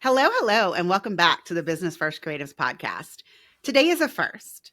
Hello, hello, and welcome back to the Business First Creatives podcast. Today is a first.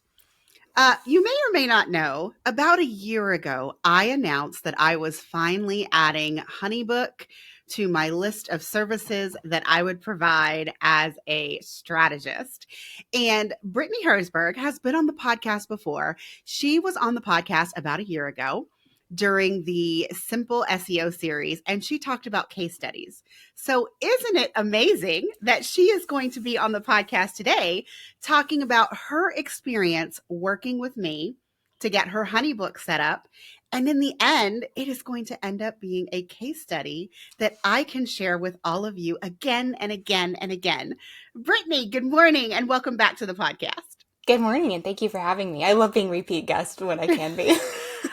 You may or may not know, about a year ago, I announced that I was finally adding Honeybook to my list of services that I would provide as a strategist. And Brittany Herzberg has been on the podcast before. She was on the podcast about a year ago during the Simple SEO series, and she talked about case studies. So isn't it amazing that she is going to be on the podcast today talking about her experience working with me to get her Honeybook set up. And in the end, it is going to end up being a case study that I can share with all of you again and again and again. Brittany, good morning and welcome back to the podcast. Good morning, and thank you for having me. I love being repeat guest when I can be.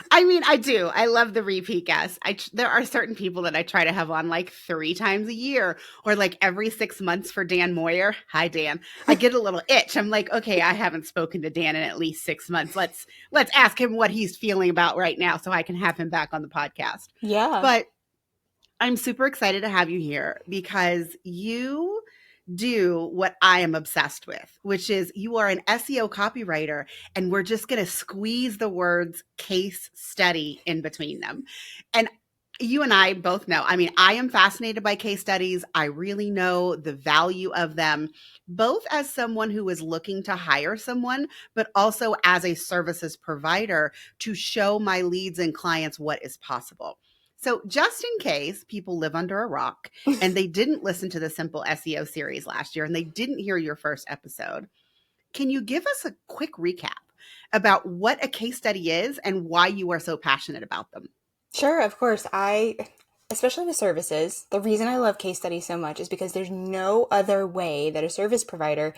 I mean, I do. I love the repeat guests. There are certain people that I try to have on like 3 times a year or like every 6 months for Dan Moyer. Hi, Dan. I get a little itch. I'm like, okay, I haven't spoken to Dan in at least 6 months. Let's ask him what he's feeling about right now so I can have him back on the podcast. Yeah. But I'm super excited to have you here because you do what I am obsessed with, which is you are an SEO copywriter, and we're just going to squeeze the words case study in between them. And you and I both know, I mean, I am fascinated by case studies. I really know the value of them, both as someone who is looking to hire someone, but also as a services provider to show my leads and clients what is possible. So just in case people live under a rock and they didn't listen to the Simple SEO series last year and they didn't hear your first episode, can you give us a quick recap about what a case study is and why you are so passionate about them? Sure, of course. Especially with services, the reason I love case studies so much is because there's no other way that a service provider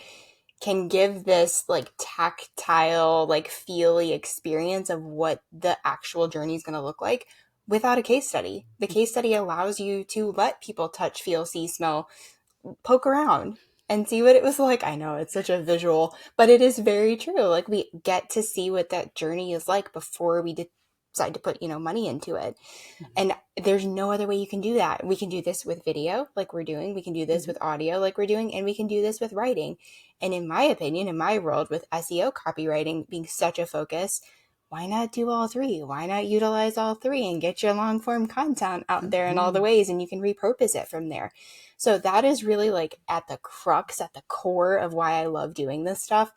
can give this like tactile, like feely experience of what the actual journey is going to look like without a case study. The case study allows you to let people touch, feel, see, smell, poke around and see what it was like. I know it's such a visual, but it is very true. Like we get to see what that journey is like before we decide to put, money into it. And there's no other way you can do that. We can do this with video like we're doing. We can do this with audio like we're doing, and we can do this with writing. And in my opinion, in my world, with SEO copywriting being such a focus, why not do all three? Why not utilize all three and get your long form content out there in all the ways, and you can repurpose it from there. So that is really like at the crux, at the core of why I love doing this stuff.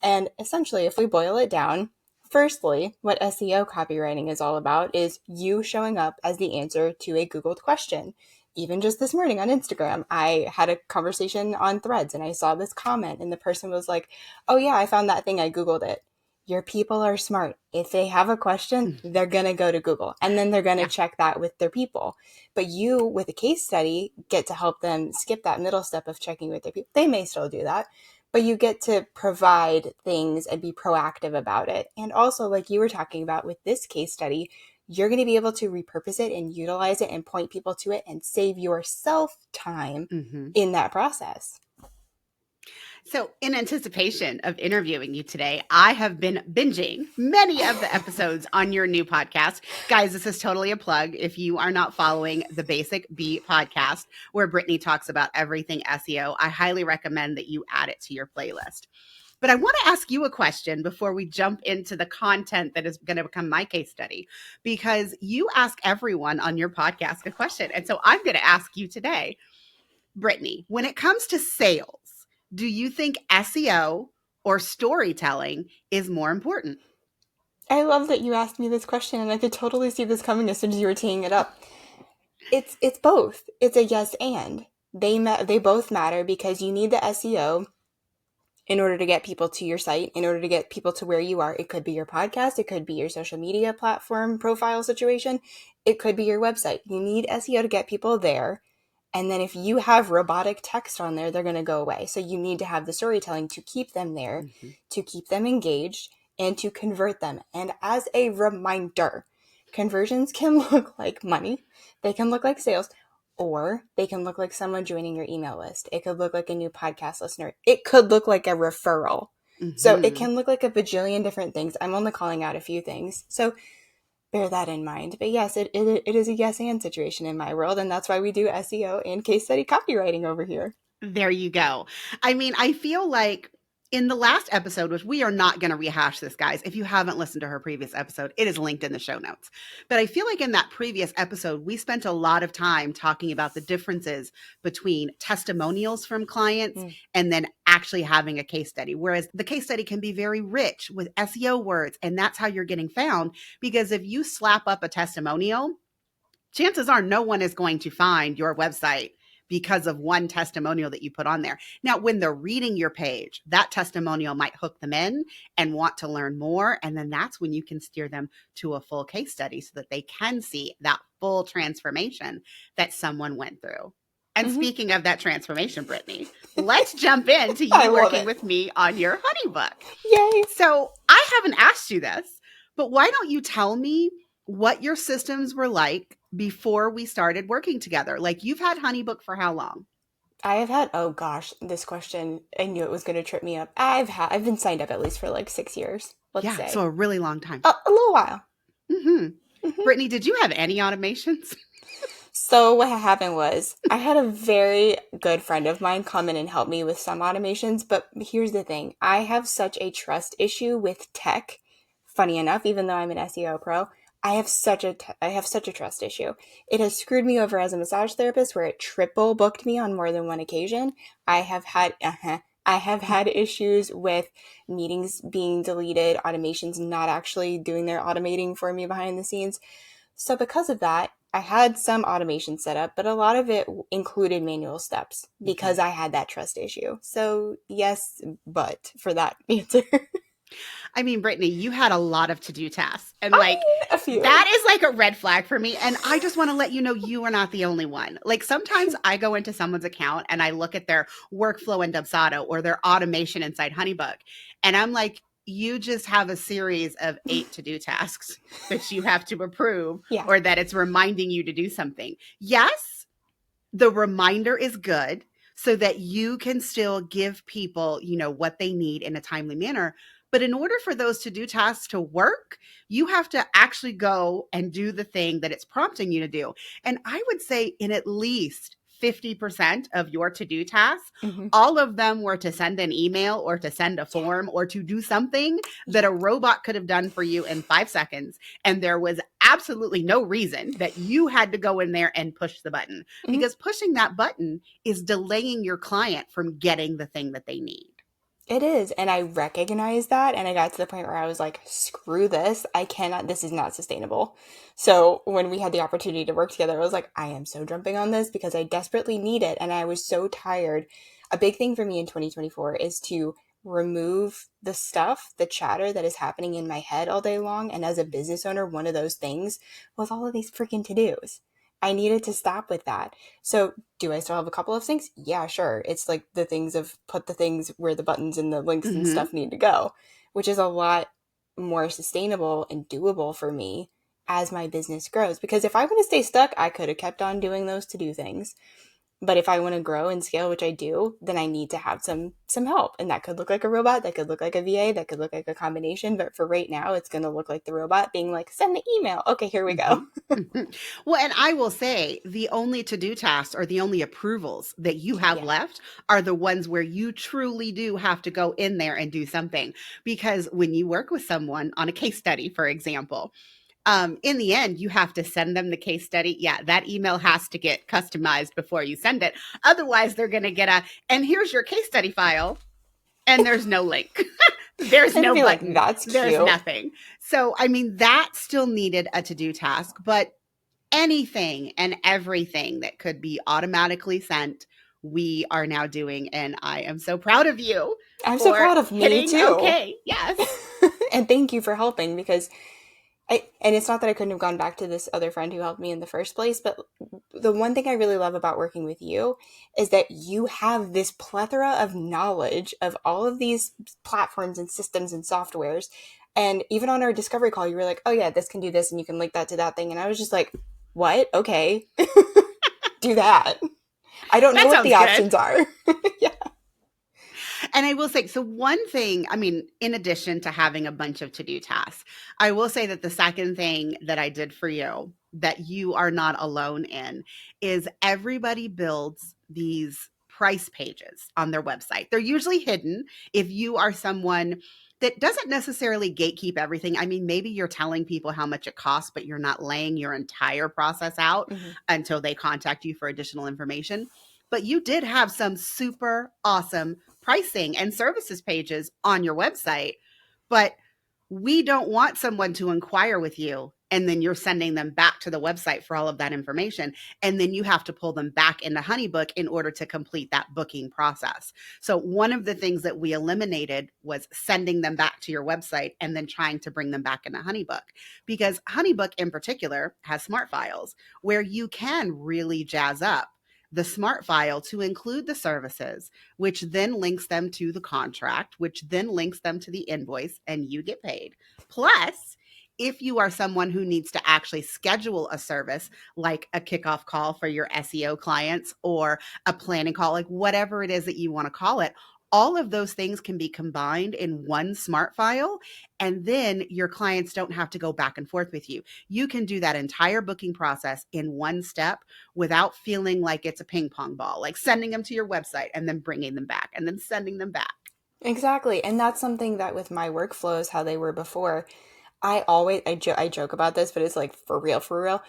And essentially, if we boil it down, firstly, what SEO copywriting is all about is you showing up as the answer to a Googled question. Even just this morning on Instagram, I had a conversation on Threads and I saw this comment and the person was like, oh yeah, I found that thing, I Googled it. Your people are smart. If they have a question, they're going to go to Google and then they're going to check that with their people. But you, with a case study, get to help them skip that middle step of checking with their people. They may still do that, but you get to provide things and be proactive about it. And also, like you were talking about with this case study, you're going to be able to repurpose it and utilize it and point people to it and save yourself time in that process. So in anticipation of interviewing you today, I have been binging many of the episodes on your new podcast. Guys, this is totally a plug. If you are not following the Basic B podcast, where Brittany talks about everything SEO, I highly recommend that you add it to your playlist. But I want to ask you a question before we jump into the content that is going to become my case study, because you ask everyone on your podcast a question. And so I'm going to ask you today, Brittany, when it comes to sales, do you think SEO or storytelling is more important? I love that you asked me this question, and I could totally see this coming as soon as you were teeing it up. It's both. It's a yes and. They both matter because you need the SEO in order to get people to your site, in order to get people to where you are. It could be your podcast. It could be your social media platform profile situation. It could be your website. You need SEO to get people there. And then if you have robotic text on there, they're going to go away. So you need to have the storytelling to keep them there, to keep them engaged, and to convert them. And as a reminder, conversions can look like money. They can look like sales, or they can look like someone joining your email list. It could look like a new podcast listener. It could look like a referral. So it can look like a bajillion different things. I'm only calling out a few things. So bear that in mind. But yes, it is a yes and situation in my world. And that's why we do SEO and case study copywriting over here. There you go. I mean, I feel like in the last episode, which we are not going to rehash this, guys. If you haven't listened to her previous episode, it is linked in the show notes. But I feel like in that previous episode, we spent a lot of time talking about the differences between testimonials from clients and then actually having a case study. Whereas the case study can be very rich with SEO words, and that's how you're getting found. Because if you slap up a testimonial, chances are no one is going to find your website because of one testimonial that you put on there. Now, when they're reading your page, that testimonial might hook them in and want to learn more. And then that's when you can steer them to a full case study so that they can see that full transformation that someone went through. And speaking of that transformation, Brittany, let's jump into you working with me on your Honeybook. Yay. So I haven't asked you this, but why don't you tell me what your systems were like before we started working together? Like, you've had Honeybook for how long? I have had, oh gosh, this question, I knew it was going to trip me up. I've been signed up at least for like 6 years, let's say. So a really long time. A little while. Brittany, did you have any automations? So what happened was I had a very good friend of mine come in and help me with some automations. But here's the thing. I have such a trust issue with tech. Funny enough, even though I'm an SEO pro, I have such a trust issue. It has screwed me over as a massage therapist where it triple booked me on more than one occasion. I have had issues with meetings being deleted, automations not actually doing their automating for me behind the scenes. So because of that, I had some automation set up, but a lot of it included manual steps because I had that trust issue. So yes, but for that answer. I mean, Brittany, you had a lot of to-do tasks, and like a few. That is like a red flag for me. And I just want to let you know you are not the only one. Like, sometimes I go into someone's account and I look at their workflow in Dubsado or their automation inside Honeybook, and I'm like, you just have a series of 8 to-do tasks that you have to approve, or that it's reminding you to do something. Yes, the reminder is good so that you can still give people, what they need in a timely manner. But in order for those to-do tasks to work, you have to actually go and do the thing that it's prompting you to do. And I would say in at least 50% of your to-do tasks, all of them were to send an email or to send a form or to do something that a robot could have done for you in 5 seconds. And there was absolutely no reason that you had to go in there and push the button, because pushing that button is delaying your client from getting the thing that they need. It is. And I recognize that. And I got to the point where I was like, screw this. This is not sustainable. So when we had the opportunity to work together, I was like, I am so jumping on this because I desperately need it. And I was so tired. A big thing for me in 2024 is to remove the stuff, the chatter that is happening in my head all day long. And as a business owner, one of those things was all of these freaking to-dos. I needed to stop with that. So do I still have a couple of things? Yeah, sure. It's like the things of put the things where the buttons and the links and stuff need to go, which is a lot more sustainable and doable for me as my business grows. Because if I want to stay stuck, I could have kept on doing those to-do things. But if I want to grow and scale, which I do, then I need to have some help. And that could look like a robot, that could look like a VA, that could look like a combination. But for right now, it's going to look like the robot being like, send the email. Okay, here we go. Well, and I will say the only to-do tasks or the only approvals that you have left are the ones where you truly do have to go in there and do something. Because when you work with someone on a case study, for example, in the end, you have to send them the case study. Yeah, that email has to get customized before you send it. Otherwise, they're going to get and here's your case study file, and there's no link. There's no button. Like, that's cute. There's nothing. So, I mean, that still needed a to-do task, but anything and everything that could be automatically sent, we are now doing. And I am so proud of you. I'm so proud of me too. Okay, yes. And thank you for helping, because and it's not that I couldn't have gone back to this other friend who helped me in the first place, but the one thing I really love about working with you is that you have this plethora of knowledge of all of these platforms and systems and softwares. And even on our discovery call, you were like, oh yeah, this can do this and you can link that to that thing. And I was just like, what? Okay. Do that. I don't know what the options are. Yeah. And I will say, so one thing, I mean, in addition to having a bunch of to-do tasks, I will say that the second thing that I did for you that you are not alone in is everybody builds these price pages on their website. They're usually hidden if you are someone that doesn't necessarily gatekeep everything. I mean, maybe you're telling people how much it costs, but you're not laying your entire process out Mm-hmm. until they contact you for additional information. But you did have some super awesome pricing and services pages on your website. But we don't want someone to inquire with you and then you're sending them back to the website for all of that information. And then you have to pull them back into Honeybook in order to complete that booking process. So one of the things that we eliminated was sending them back to your website and then trying to bring them back into Honeybook, because Honeybook in particular has smart files where you can really jazz up the smart file to include the services, which then links them to the contract, which then links them to the invoice, and you get paid. Plus, if you are someone who needs to actually schedule a service like a kickoff call for your SEO clients or a planning call, like whatever it is that you want to call it, all of those things can be combined in one smart file. And then your clients don't have to go back and forth with you. You can do that entire booking process in one step without feeling like it's a ping pong ball, like sending them to your website and then bringing them back and then sending them back. Exactly. And that's something that with my workflows, how they were before, I joke about this, but it's like for real, for real.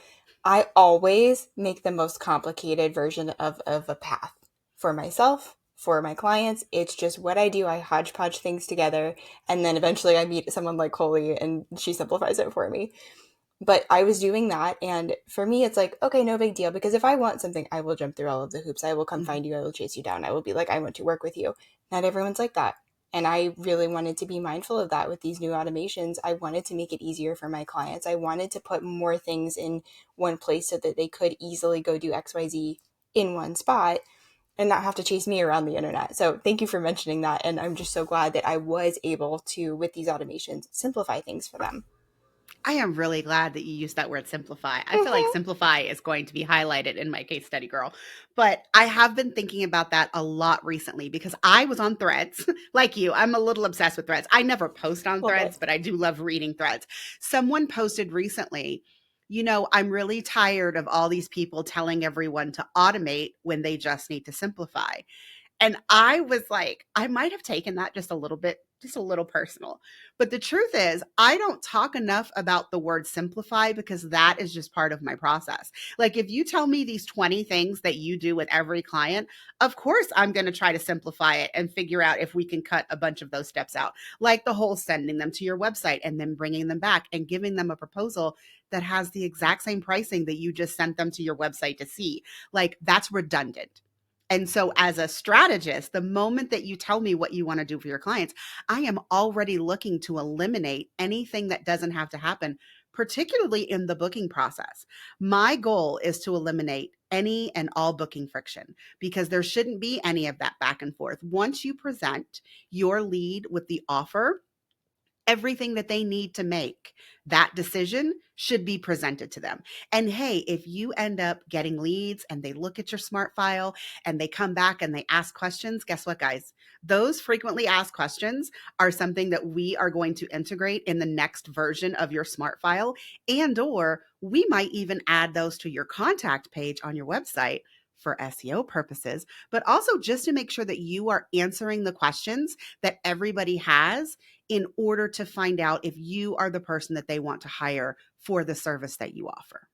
I always make the most complicated version of a path for myself, for my clients. It's just what I do. I hodgepodge things together. And then eventually I meet someone like Coley and she simplifies it for me. But I was doing that. And for me, it's like, okay, no big deal. Because if I want something, I will jump through all of the hoops. I will come find you. I will chase you down. I will be like, I want to work with you. Not everyone's like that. And I really wanted to be mindful of that with these new automations. I wanted to make it easier for my clients. I wanted to put more things in one place so that they could easily go do XYZ in one spot and not have to chase me around the internet. So thank you for mentioning that. And I'm just so glad that I was able to, with these automations, simplify things for them. I am really glad that you used that word simplify. I feel like simplify is going to be highlighted in my case study, girl. But I have been thinking about that a lot recently because I was on Threads. Like you, I'm a little obsessed with Threads. I never post on Threads, but I do love reading Threads. Someone posted recently, I'm really tired of all these people telling everyone to automate when they just need to simplify. And I was like, I might have taken that just a little bit, just a little personal. But the truth is, I don't talk enough about the word simplify because that is just part of my process. Like if you tell me these 20 things that you do with every client, of course I'm going to try to simplify it and figure out if we can cut a bunch of those steps out. Like the whole sending them to your website and then bringing them back and giving them a proposal that has the exact same pricing that you just sent them to your website to see. Like that's redundant. And so as a strategist, the moment that you tell me what you want to do for your clients, I am already looking to eliminate anything that doesn't have to happen, particularly in the booking process. My goal is to eliminate any and all booking friction because there shouldn't be any of that back and forth. Once you present your lead with the offer, everything that they need to make that decision should be presented to them. And hey, if you end up getting leads and they look at your smart file and they come back and they ask questions, guess what, guys? Those frequently asked questions are something that we are going to integrate in the next version of your smart file, and or we might even add those to your contact page on your website for SEO purposes, but also just to make sure that you are answering the questions that everybody has in order to find out if you are the person that they want to hire for the service that you offer.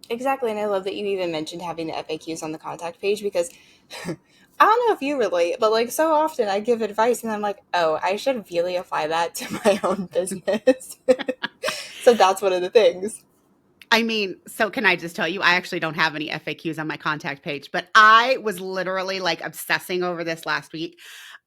Exactly. And I love that you even mentioned having the FAQs on the contact page because I don't know if you relate, but like so often I give advice and I'm like, oh, I should really apply that to my own business. So that's one of the things. I mean, so can I just tell you, I actually don't have any FAQs on my contact page, but I was literally like obsessing over this last week.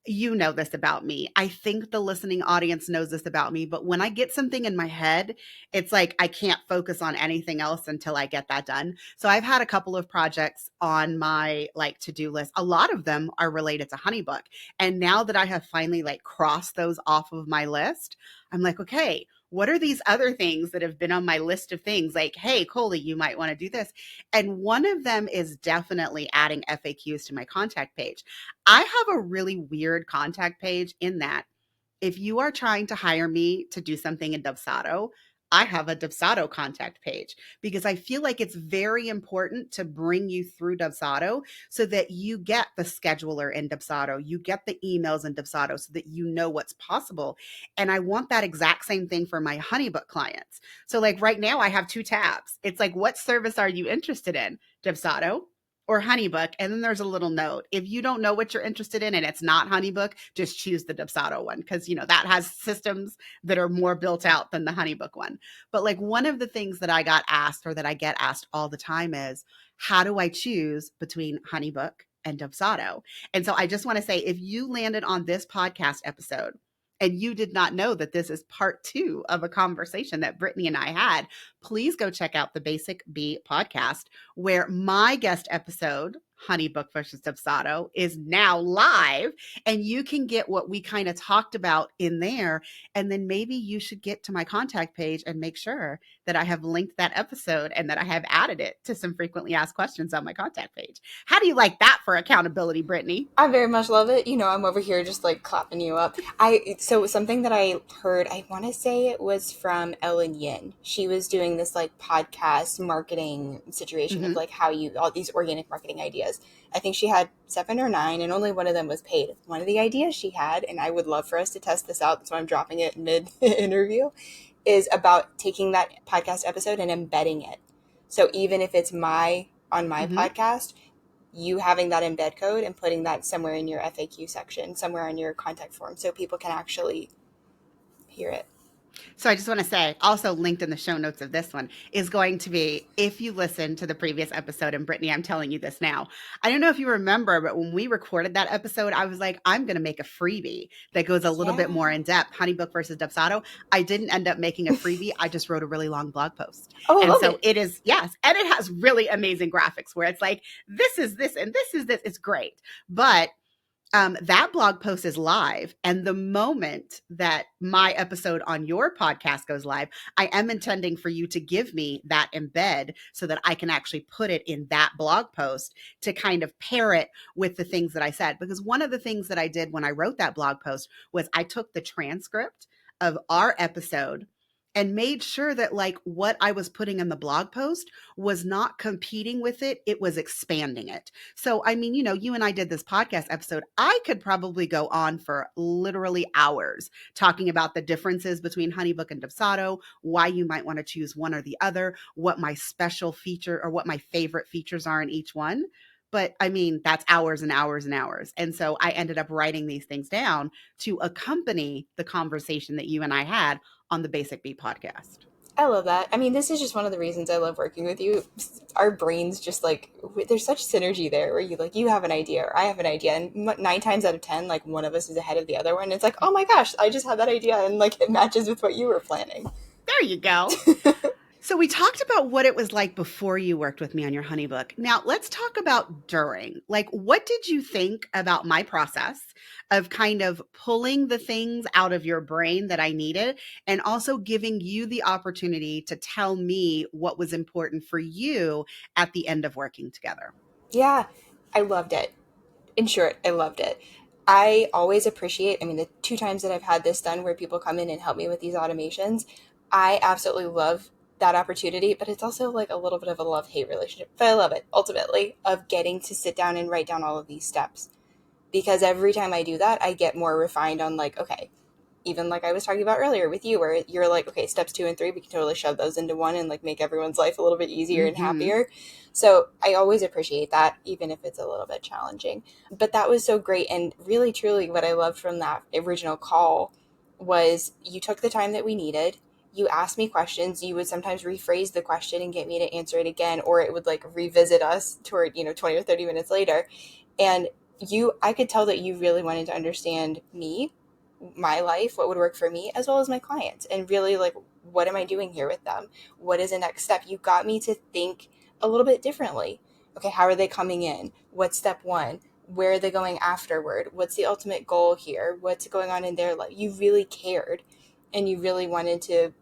You know this about me. I think the listening audience knows this about me, but when I get something in my head, it's like I can't focus on anything else until I get that done. So I've had a couple of projects on my like to-do list. A lot of them are related to Honeybook. And now that I have finally like crossed those off of my list, I'm like, okay, what are these other things that have been on my list of things? Like, hey, Coley, you might want to do this. And one of them is definitely adding FAQs to my contact page. I have a really weird contact page in that if you are trying to hire me to do something in Dubsado, I have a Dubsado contact page because I feel like it's very important to bring you through Dubsado so that you get the scheduler in Dubsado, you get the emails in Dubsado so that you know what's possible. And I want that exact same thing for my Honeybook clients. So like right now I have 2 tabs. It's like, what service are you interested in? Dubsado or Honeybook? And then there's a little note. If you don't know what you're interested in and it's not Honeybook, just choose the Dubsado one because, you know, that has systems that are more built out than the Honeybook one. But like one of the things that I got asked or that I get asked all the time is, how do I choose between Honeybook and Dubsado? And so I just want to say, if you landed on this podcast episode and you did not know that this is part 2 of a conversation that Brittany and I had, please go check out the Basic Bee podcast, where my guest episode, Honeybook versus Dubsado, is now live, and you can get what we kind of talked about in there. And then maybe you should get to my contact page and make sure that I have linked that episode and that I have added it to some frequently asked questions on my contact page. How do you like that for accountability, Brittany? I very much love it. You know, I'm over here just like clapping you up. So something that I heard, I want to say it was from Ellen Yin. She was doing this like podcast marketing situation of like how you, all these organic marketing ideas. I think she had 7 or 9 and only one of them was paid. One of the ideas she had, and I would love for us to test this out, that's why I'm dropping it mid interview, is about taking that podcast episode and embedding it. So even if it's on my podcast, you having that embed code and putting that somewhere in your FAQ section, somewhere in your contact form, so people can actually hear it. So I just want to say, also linked in the show notes of this one is going to be, if you listen to the previous episode, and Brittany, I'm telling you this now, I don't know if you remember, but when we recorded that episode, I was like, I'm going to make a freebie that goes a little bit more in depth, Honeybook versus Dubsado. I didn't end up making a freebie. I just wrote a really long blog post. Oh, and so it is, yes. And it has really amazing graphics where it's like, this is this and this is this. It's great. But that blog post is live. And the moment that my episode on your podcast goes live, I am intending for you to give me that embed so that I can actually put it in that blog post to kind of pair it with the things that I said. Because one of the things that I did when I wrote that blog post was I took the transcript of our episode and made sure that like what I was putting in the blog post was not competing with it. It was expanding it. So, I mean, you know, you and I did this podcast episode. I could probably go on for literally hours talking about the differences between Honeybook and Dubsado, why you might want to choose one or the other, what my special feature or what my favorite features are in each one. But I mean, that's hours and hours and hours. And so I ended up writing these things down to accompany the conversation that you and I had on the Basic Bee podcast. I love that. I mean, this is just one of the reasons I love working with you. Our brains just like, there's such synergy there where you have an idea or I have an idea, and 9 times out of 10, like one of us is ahead of the other one. It's like, oh my gosh, I just had that idea and like it matches with what you were planning. There you go. So we talked about what it was like before you worked with me on your Honeybook. Now let's talk about during. Like, what did you think about my process of kind of pulling the things out of your brain that I needed and also giving you the opportunity to tell me what was important for you at the end of working together? Yeah, I loved it. In short, I loved it. I always appreciate, I mean, the 2 times that I've had this done where people come in and help me with these automations, I absolutely love that opportunity, but it's also like a little bit of a love-hate relationship. But I love it, ultimately, of getting to sit down and write down all of these steps. Because every time I do that, I get more refined on like, okay, even like I was talking about earlier with you, where you're like, okay, steps 2 and 3, we can totally shove those into one and like make everyone's life a little bit easier and happier. So I always appreciate that, even if it's a little bit challenging. But that was so great. And really, truly, what I loved from that original call was you took the time that we needed. You asked me questions. You would sometimes rephrase the question and get me to answer it again, or it would like revisit us toward, 20 or 30 minutes later. And I could tell that you really wanted to understand me, my life, what would work for me, as well as my clients, and really like, what am I doing here with them? What is the next step? You got me to think a little bit differently. Okay, how are they coming in? What's step 1? Where are they going afterward? What's the ultimate goal here? What's going on in their life? You really cared, and you really wanted to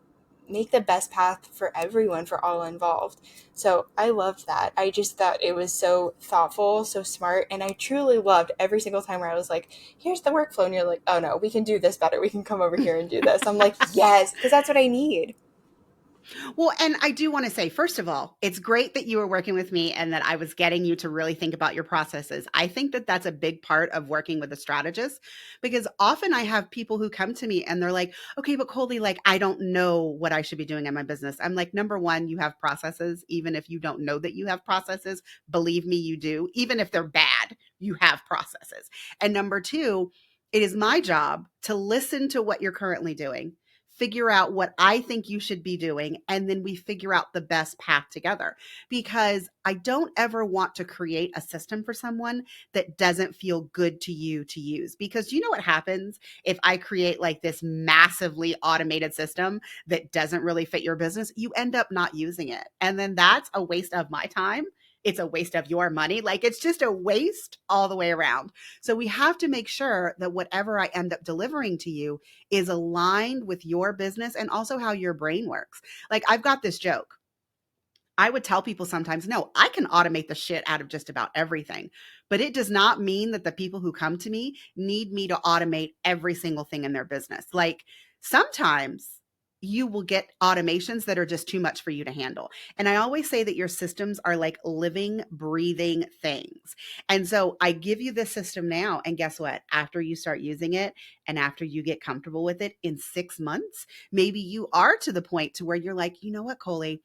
make the best path for everyone, for all involved. So I loved that. I just thought it was so thoughtful, so smart. And I truly loved every single time where I was like, here's the workflow. And you're like, oh no, we can do this better. We can come over here and do this. I'm like, yes, because that's what I need. Well, and I do want to say, first of all, it's great that you were working with me and that I was getting you to really think about your processes. I think that that's a big part of working with a strategist, because often I have people who come to me and they're like, okay, but Colby, like, I don't know what I should be doing in my business. I'm like, number one, you have processes. Even if you don't know that you have processes, believe me, you do. Even if they're bad, you have processes. And number two, it is my job to listen to what you're currently doing, figure out what I think you should be doing, and then we figure out the best path together. Because I don't ever want to create a system for someone that doesn't feel good to you to use. Because you know what happens if I create like this massively automated system that doesn't really fit your business? You end up not using it. And then that's a waste of my time. It's a waste of your money. Like, it's just a waste all the way around. So we have to make sure that whatever I end up delivering to you is aligned with your business and also how your brain works. Like, I've got this joke. I would tell people sometimes, no, I can automate the shit out of just about everything. But it does not mean that the people who come to me need me to automate every single thing in their business. Like, sometimes you will get automations that are just too much for you to handle. And I always say that your systems are like living, breathing things. And so I give you this system now. And guess what? After you start using it and after you get comfortable with it in 6 months, maybe you are to the point to where you're like, you know what, Coley?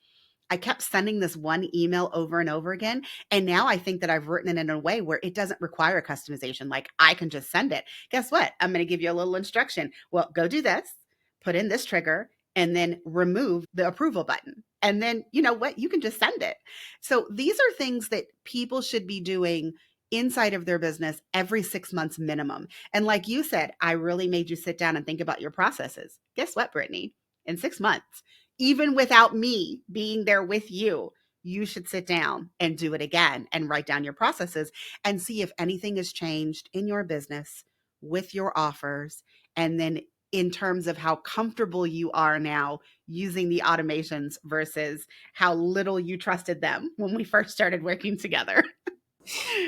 I kept sending this one email over and over again. And now I think that I've written it in a way where it doesn't require customization. Like, I can just send it. Guess what? I'm going to give you a little instruction. Well, go do this, put in this trigger, and then remove the approval button. And then, you know what? You can just send it. So these are things that people should be doing inside of their business every 6 months minimum. And like you said, I really made you sit down and think about your processes. Guess what, Brittany? In 6 months, even without me being there with you, you should sit down and do it again and write down your processes and see if anything has changed in your business with your offers. And then in terms of how comfortable you are now using the automations versus how little you trusted them when we first started working together.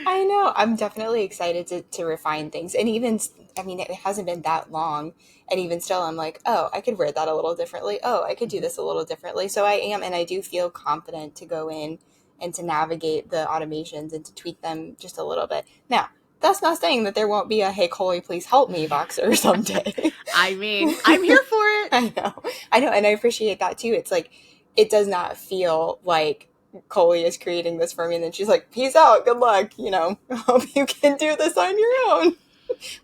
I know. I'm definitely excited to refine things. And even, I mean, it hasn't been that long. And even still, I'm like, oh, I could word that a little differently. Oh, I could do this a little differently. So I am, and I do feel confident to go in and to navigate the automations and to tweak them just a little bit. Now, that's not saying that there won't be a, hey, Coley, please help me boxer someday. I mean, I'm here for it. I know. And I appreciate that too. It's like, it does not feel like Coley is creating this for me. And then she's like, peace out. Good luck. You know, hope you can do this on your own.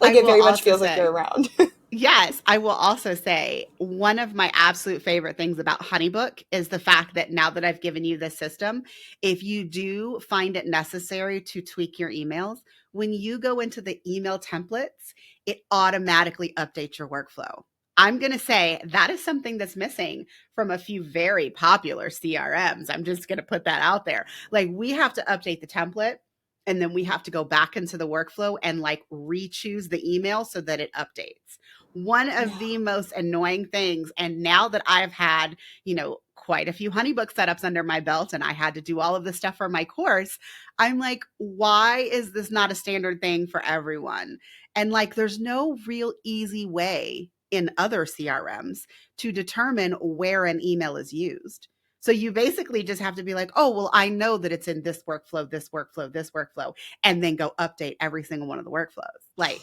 Like, it very much feels like you're around. Yes, I will also say one of my absolute favorite things about Honeybook is the fact that now that I've given you this system, if you do find it necessary to tweak your emails, when you go into the email templates, it automatically updates your workflow. I'm going to say that is something that's missing from a few very popular CRMs. I'm just going to put that out there. Like, we have to update the template, and then we have to go back into the workflow and like re-choose the email so that it updates. One of the most annoying things. And now that I've had, you know, quite a few Honeybook setups under my belt and I had to do all of this stuff for my course, I'm like, why is this not a standard thing for everyone? And like, there's no real easy way in other CRMs to determine where an email is used. So you basically just have to be like, oh, well, I know that it's in this workflow, this workflow, this workflow, and then go update every single one of the workflows. Like,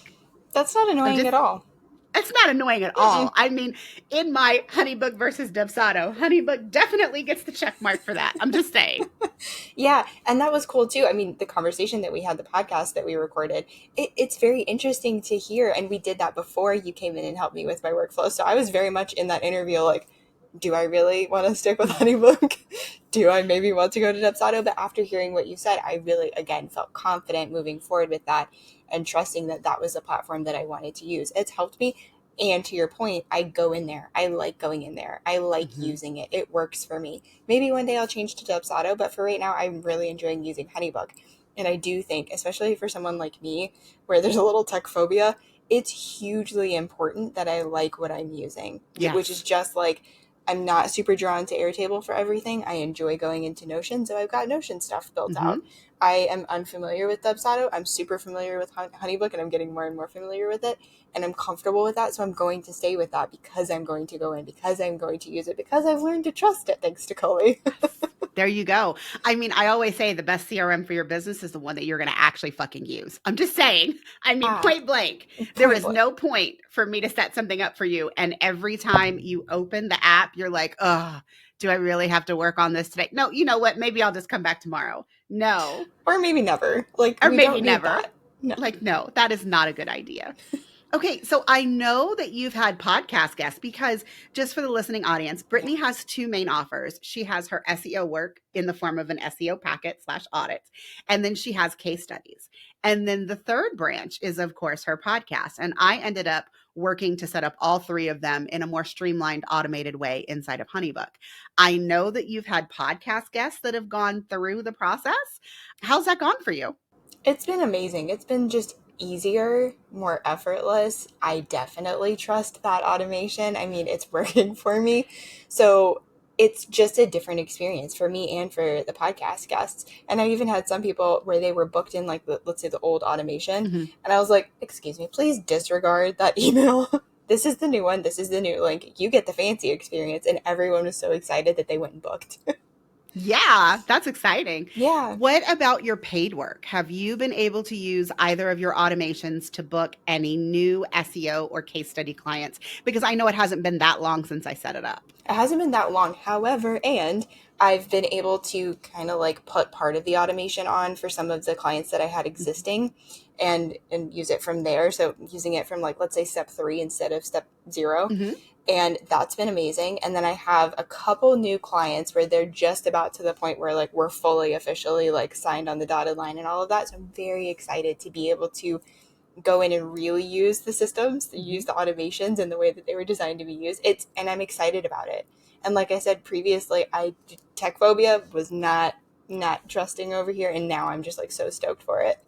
that's not annoying at all. It's not annoying at all. I mean, in my Honeybook versus Dubsado, Honeybook definitely gets the check mark for that. I'm just saying. Yeah. And that was cool too. I mean, the conversation that we had, the podcast that we recorded, it's very interesting to hear. And we did that before you came in and helped me with my workflow. So I was very much in that interview like, do I really want to stick with Honeybook? Do I maybe want to go to Dubsado? But after hearing what you said, I really, again, felt confident moving forward with that and trusting that that was the platform that I wanted to use. It's helped me. And to your point, I go in there. I like going in there. I like using it. It works for me. Maybe one day I'll change to Dubsado, but for right now, I'm really enjoying using Honeybook. And I do think, especially for someone like me, where there's a little tech phobia, it's hugely important that I like what I'm using, which is just like, I'm not super drawn to Airtable for everything. I enjoy going into Notion, so I've got Notion stuff built out. I am unfamiliar with Dubsado. I'm super familiar with Honeybook, and I'm getting more and more familiar with it, and I'm comfortable with that. So I'm going to stay with that because I'm going to go in, because I'm going to use it, because I've learned to trust it, thanks to Coley. There you go. I mean, I always say the best CRM for your business is the one that you're going to actually fucking use. I'm just saying. I mean, point blank. There is no point for me to set something up for you. And every time you open the app, you're like, oh, do I really have to work on this today? No, you know what? Maybe I'll just come back tomorrow. No. Or maybe never. Like, Or we maybe don't need never. that. No. Like, no, that is not a good idea. Okay, so I know that you've had podcast guests because just for the listening audience, Brittany has two main offers. She has her SEO work in the form of an SEO packet / audits, and then she has case studies. And then the third branch is, of course, her podcast. And I ended up working to set up all three of them in a more streamlined, automated way inside of Honeybook. I know that you've had podcast guests that have gone through the process. How's that gone for you? It's been amazing. It's been just easier, more effortless. I definitely trust that automation. I mean, it's working for me. So it's just a different experience for me and for the podcast guests. And I even had some people where they were booked in, like, let's say the old automation. Mm-hmm. And I was like, excuse me, please disregard that email. This is the new one. This is the new link. You get the fancy experience. And everyone was so excited that they went and booked. Yeah, that's exciting. Yeah. What about your paid work? Have you been able to use either of your automations to book any new SEO or case study clients? Because I know it hasn't been that long since I set it up. It hasn't been that long. However, and I've been able to kind of like put part of the automation on for some of the clients that I had existing and use it from there. So using it from, like, let's say step 3 instead of step 0. Mm-hmm. And that's been amazing. And then I have a couple new clients where they're just about to the point where, like, we're fully officially, like, signed on the dotted line and all of that. So I'm very excited to be able to go in and really use the systems, use the automations in the way that they were designed to be used. And I'm excited about it. And like I said previously, tech phobia was not trusting over here. And now I'm just, like, so stoked for it.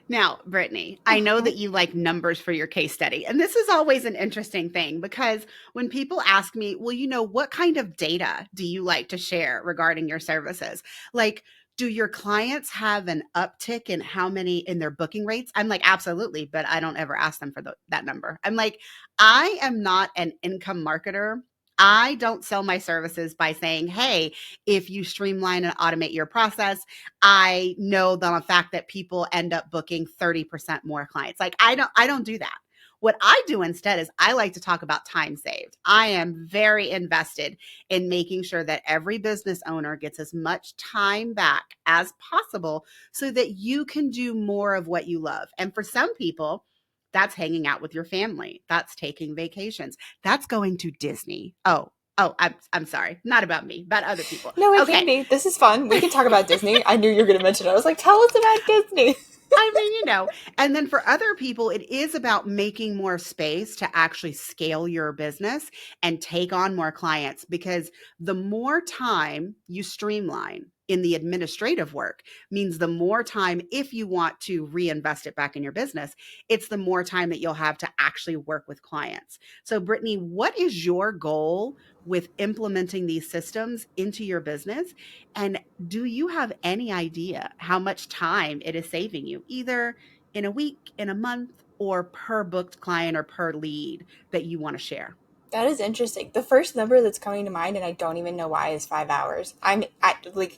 Now, Brittany, I know that you like numbers for your case study. And this is always an interesting thing because when people ask me, well, what kind of data do you like to share regarding your services? Like, do your clients have an uptick in how many in their booking rates? I'm like, absolutely, but I don't ever ask them for that number. I'm like, I am not an income marketer. I don't sell my services by saying, hey, if you streamline and automate your process, I know the fact that people end up booking 30% more clients. Like, I don't do that. What I do instead is I like to talk about time saved. I am very invested in making sure that every business owner gets as much time back as possible so that you can do more of what you love. And for some people, that's hanging out with your family. That's taking vacations. That's going to Disney. Oh, I'm sorry. Not about me, about other people. No, it can be. This is fun. We can talk about Disney. I knew you were going to mention it. I was like, tell us about Disney. I mean, and then for other people, it is about making more space to actually scale your business and take on more clients, because the more time you streamline in the administrative work means the more time, if you want to reinvest it back in your business, it's the more time that you'll have to actually work with clients. So, Brittany, what is your goal with implementing these systems into your business? And do you have any idea how much time it is saving you, either in a week, in a month, or per booked client or per lead that you want to share? That is interesting. The first number that's coming to mind, and I don't even know why, is 5 hours.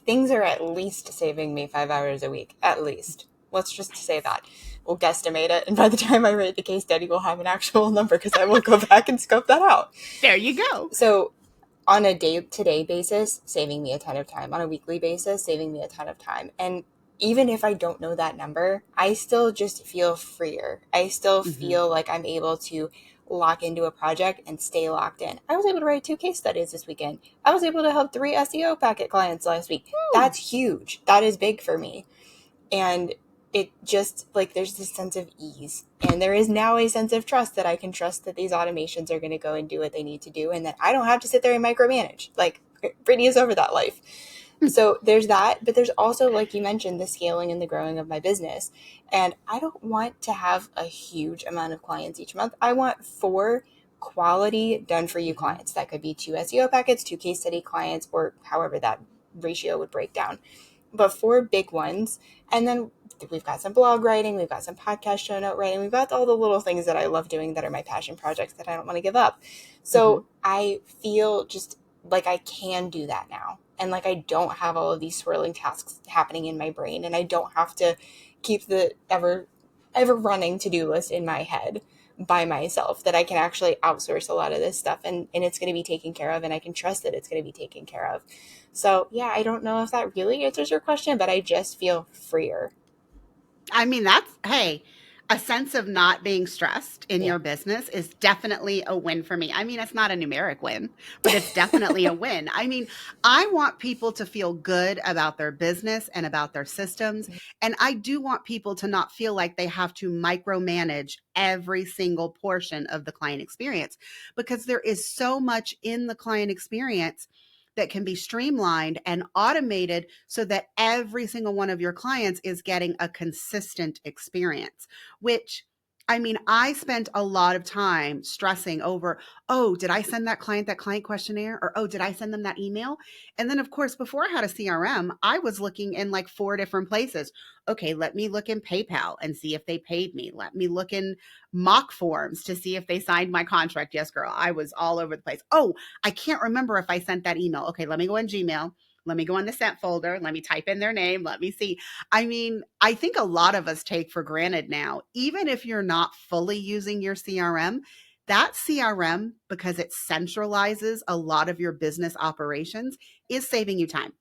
Things are at least saving me 5 hours a week, at least. Let's just say that. We'll guesstimate it, and by the time I write the case study, we'll have an actual number because I will go back and scope that out. There you go. So on a day-to-day basis, saving me a ton of time. On a weekly basis, saving me a ton of time. And even if I don't know that number, I still just feel freer. I still feel like I'm able to lock into a project and stay locked in. I was able to write 2 case studies this weekend. I was able to help 3 SEO packet clients last week. That's huge. That is big for me. And it just, like, there's this sense of ease. And there is now a sense of trust that I can trust that these automations are going to go and do what they need to do, and that I don't have to sit there and micromanage. Like, Brittany is over that life. So there's that, but there's also, like you mentioned, the scaling and the growing of my business. And I don't want to have a huge amount of clients each month. I want 4 quality done for you clients. That could be 2 SEO packets, 2 case study clients, or however that ratio would break down. but 4 big ones. And then we've got some blog writing, we've got some podcast show note writing, we've got all the little things that I love doing that are my passion projects that I don't want to give up. So I feel just like I can do that now. And like I don't have all of these swirling tasks happening in my brain, and I don't have to keep the ever running to-do list in my head by myself, that I can actually outsource a lot of this stuff, and it's going to be taken care of, and I can trust that it's going to be taken care of. So yeah, I don't know if that really answers your question, but I just feel freer. I mean, hey, a sense of not being stressed in your business is definitely a win for me. I mean, it's not a numeric win, but it's definitely a win. I mean, I want people to feel good about their business and about their systems. And I do want people to not feel like they have to micromanage every single portion of the client experience, because there is so much in the client experience that can be streamlined and automated so that every single one of your clients is getting a consistent experience, which, I mean, I spent a lot of time stressing over, oh, did I send that client questionnaire? Or, oh, did I send them that email? And then, of course, before I had a CRM, I was looking in like 4 different places. Okay, let me look in PayPal and see if they paid me. Let me look in mock forms to see if they signed my contract. Yes, girl, I was all over the place. Oh, I can't remember if I sent that email. Okay, let me go in Gmail. Let me go in the sent folder. Let me type in their name. Let me see. I mean, I think a lot of us take for granted now, even if you're not fully using your CRM, that CRM, because it centralizes a lot of your business operations, is saving you time.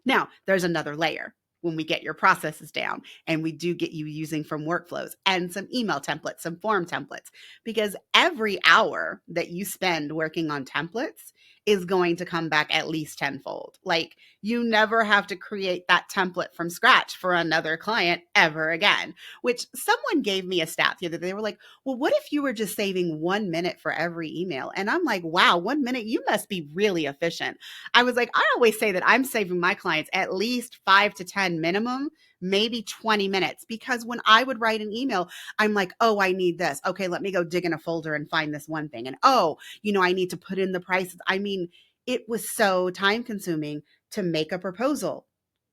Now, there's another layer when we get your processes down and we do get you using from workflows and some email templates, some form templates, because every hour that you spend working on templates is going to come back at least tenfold. Like, you never have to create that template from scratch for another client ever again, which someone gave me a stat the other day. They were like, well, what if you were just saving 1 minute for every email? And I'm like, wow, 1 minute, you must be really efficient. I was like, I always say that I'm saving my clients at least 5 to 10 minimum, maybe 20 minutes, because when I would write an email, I'm like, oh, I need this. Okay, let me go dig in a folder and find this one thing. And oh, I need to put in the prices. I mean, it was so time consuming to make a proposal,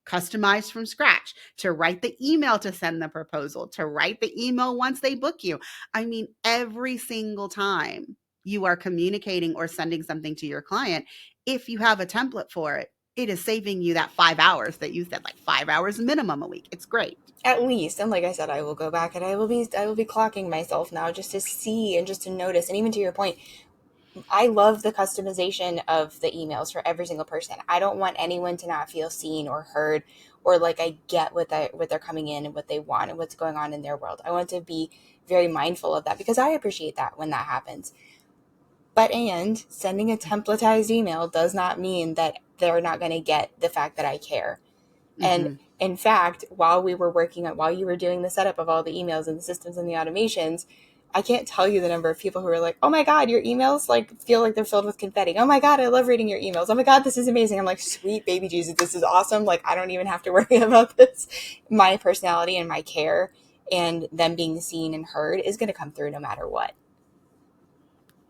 customized from scratch, to write the email to send the proposal, to write the email once they book you. I mean, every single time you are communicating or sending something to your client, if you have a template for it, it is saving you that 5 hours that you said, like 5 hours minimum a week. It's great. At least. And like I said, I will go back and I will be clocking myself now just to see and just to notice. And even to your point, I love the customization of the emails for every single person. I don't want anyone to not feel seen or heard, or like I get what they're coming in and what they want and what's going on in their world. I want to be very mindful of that, because I appreciate that when that happens. But sending a templatized email does not mean that they're not going to get the fact that I care. And in fact, while you were doing the setup of all the emails and the systems and the automations, I can't tell you the number of people who are like, oh my God, your emails like feel like they're filled with confetti. Oh my God, I love reading your emails. Oh my God, this is amazing. I'm like, sweet baby Jesus, this is awesome. Like, I don't even have to worry about this. My personality and my care and them being seen and heard is going to come through no matter what.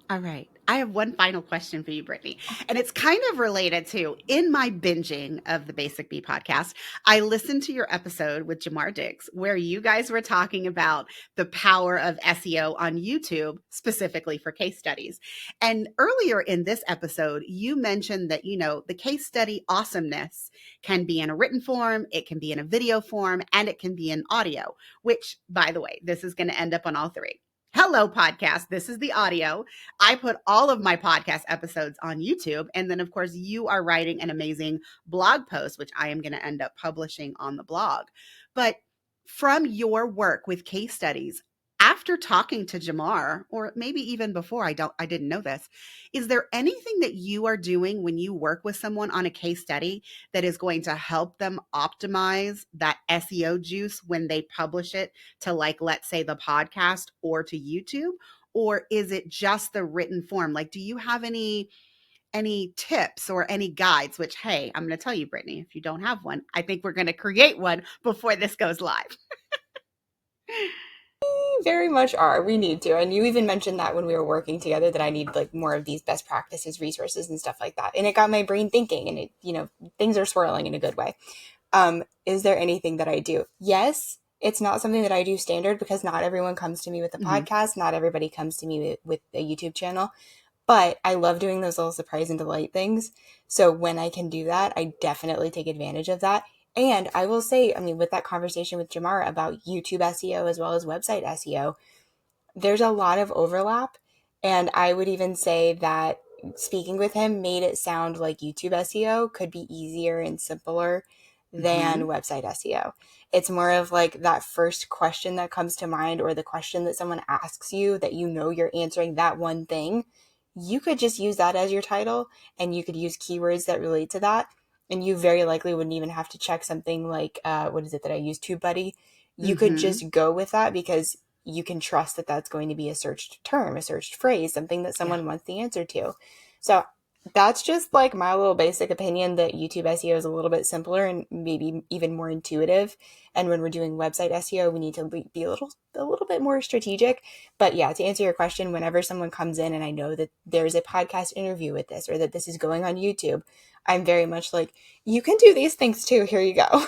All right. I have one final question for you, Brittany. And it's kind of related to, in my binging of the Basic Bee podcast, I listened to your episode with Jamar Diggs, where you guys were talking about the power of SEO on YouTube, specifically for case studies. And earlier in this episode, you mentioned that, the case study awesomeness can be in a written form, it can be in a video form, and it can be in audio, which, by the way, this is going to end up on all 3. Hello, podcast. This is the audio. I put all of my podcast episodes on YouTube. And then, of course, you are writing an amazing blog post, which I am going to end up publishing on the blog. But from your work with case studies, after talking to Jamar, or maybe even before, I didn't know this, is there anything that you are doing when you work with someone on a case study that is going to help them optimize that SEO juice when they publish it to, like, let's say the podcast or to YouTube? Or is it just the written form? Like, do you have any tips or any guides, which, hey, I'm going to tell you, Brittany, if you don't have one, I think we're going to create one before this goes live. Very much are. We need to. And you even mentioned that when we were working together, that I need like more of these best practices, resources and stuff like that. And it got my brain thinking, and it, things are swirling in a good way. Is there anything that I do? Yes. It's not something that I do standard because not everyone comes to me with a podcast. Not everybody comes to me with a YouTube channel. But I love doing those little surprise and delight things. So when I can do that, I definitely take advantage of that. And I will say, I mean, with that conversation with Jamara about YouTube SEO as well as website SEO, there's a lot of overlap. And I would even say that speaking with him made it sound like YouTube SEO could be easier and simpler than website SEO. It's more of like that first question that comes to mind, or the question that someone asks you that you know you're answering that one thing. You could just use that as your title, and you could use keywords that relate to that. And you very likely wouldn't even have to check something like, what is it that I use? TubeBuddy. You could just go with that because you can trust that that's going to be a searched term, a searched phrase, something that someone wants the answer to. So that's just like my little basic opinion that YouTube SEO is a little bit simpler and maybe even more intuitive. And when we're doing website SEO, we need to be a little bit more strategic. But yeah, to answer your question, whenever someone comes in and I know that there's a podcast interview with this, or that this is going on YouTube, I'm very much like, you can do these things too. Here you go.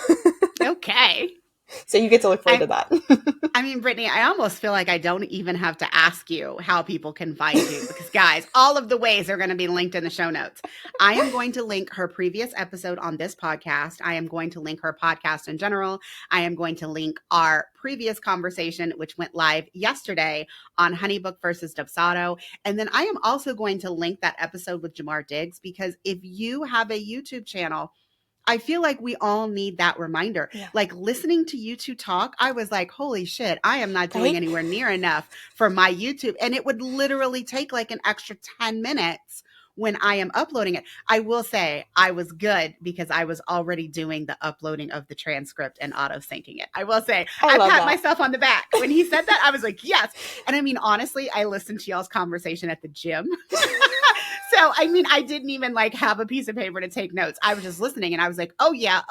Okay. So you get to look forward to that. I mean, Brittany, I almost feel like I don't even have to ask you how people can find you because, guys, all of the ways are going to be linked in the show notes. I am going to link her previous episode on this podcast. I am going to link her podcast in general. I am going to link our previous conversation, which went live yesterday on Honeybook versus Dubsado. And then I am also going to link that episode with Jamar Diggs, because if you have a YouTube channel, I feel like we all need that reminder. Yeah. Like listening to you two talk, I was like, holy shit, I am not doing anywhere near enough for my YouTube. And it would literally take like an extra 10 minutes when I am uploading it. I will say I was good because I was already doing the uploading of the transcript and auto syncing it. I will say I pat myself on the back. When he said that, I was like, yes. And I mean, honestly, I listened to y'all's conversation at the gym. So, I mean, I didn't even like have a piece of paper to take notes. I was just listening and I was like, oh yeah.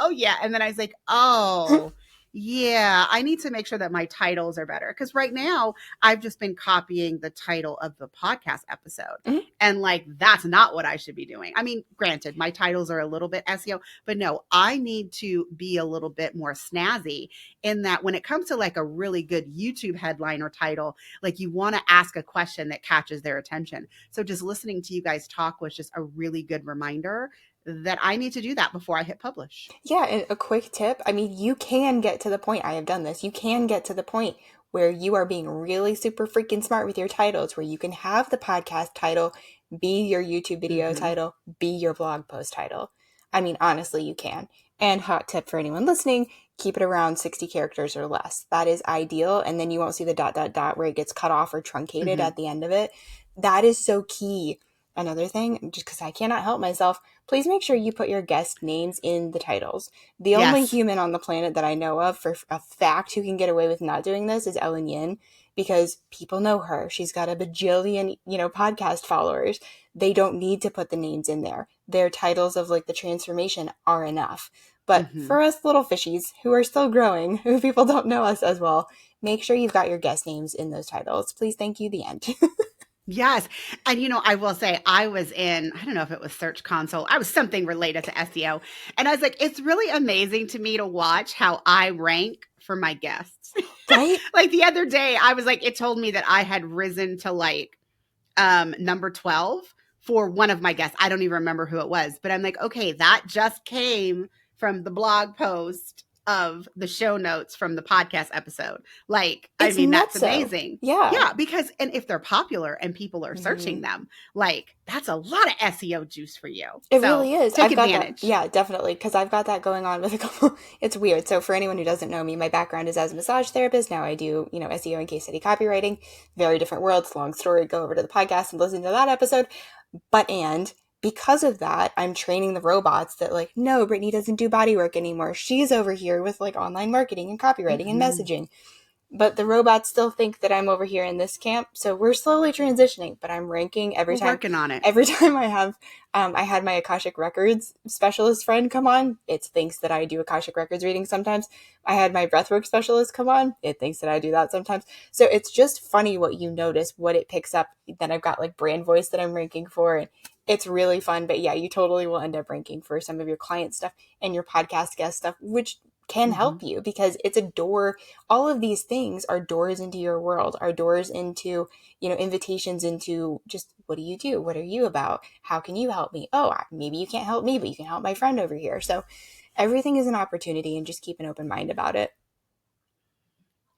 And then I was like, oh yeah, I need to make sure that my titles are better. Because right now I've just been copying the title of the podcast episode. And like, that's not what I should be doing. I mean, granted, my titles are a little bit SEO, but no, I need to be a little bit more snazzy in that when it comes to like a really good YouTube headline or title, like you want to ask a question that catches their attention. So just listening to you guys talk was just a really good reminder that I need to do that before I hit publish. Yeah, and a quick tip. I mean, you can get to the point. I have done this. You can get to the point where you are being really super freaking smart with your titles, where you can have the podcast title be your YouTube video title, be your blog post title. I mean, honestly, you can. And hot tip for anyone listening, keep it around 60 characters or less. That is ideal. And then you won't see the ... where it gets cut off or truncated at the end of it. That is so key. Another thing, just because I cannot help myself, please make sure you put your guest names in the titles. The only human on the planet that I know of for a fact who can get away with not doing this is Ellen Yin, because people know her. She's got a bajillion, podcast followers. They don't need to put the names in there. Their titles of like the transformation are enough. But for us little fishies who are still growing, who people don't know us as well, make sure you've got your guest names in those titles. Please, thank you, the end. Yes. And, I will say I was in, I don't know if it was Search Console. I was something related to SEO. And I was like, it's really amazing to me to watch how I rank for my guests. Right? Like the other day, I was like, it told me that I had risen to like number 12 for one of my guests. I don't even remember who it was. But I'm like, okay, that just came from the blog post of the show notes from the podcast episode. Like, I mean, that's amazing. Yeah. Because, and if they're popular and people are searching them, like that's a lot of SEO juice for you. It really is. Take advantage. Yeah, definitely. Because I've got that going on with a couple. It's weird. So for anyone who doesn't know me, my background is as a massage therapist. Now I do, SEO and case study copywriting, very different worlds, long story. Go over to the podcast and listen to that episode. And because of that, I'm training the robots that like, no, Brittany doesn't do bodywork anymore. She's over here with like online marketing and copywriting and messaging. But the robots still think that I'm over here in this camp. So we're slowly transitioning, but I'm ranking every time. Working on it. Every time I had my Akashic Records specialist friend come on, it thinks that I do Akashic Records readings sometimes. I had my breathwork specialist come on. It thinks that I do that sometimes. So it's just funny what you notice, what it picks up. Then I've got like brand voice that I'm ranking for. it's really fun. But yeah, you totally will end up ranking for some of your client stuff and your podcast guest stuff, which can help you because it's a door. All of these things are doors into your world, are doors into, invitations into just, what do you do? What are you about? How can you help me? Oh, maybe you can't help me, but you can help my friend over here. So everything is an opportunity, and just keep an open mind about it.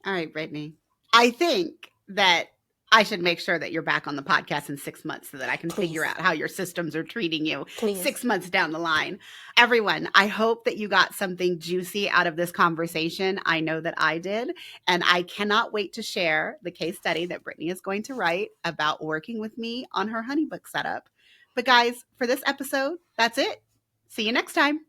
All right, Brittany. I think that I should make sure that you're back on the podcast in 6 months so that I can figure out how your systems are treating you 6 months down the line. Everyone, I hope that you got something juicy out of this conversation. I know that I did. And I cannot wait to share the case study that Brittany is going to write about working with me on her Honeybook setup. But guys, for this episode, that's it. See you next time.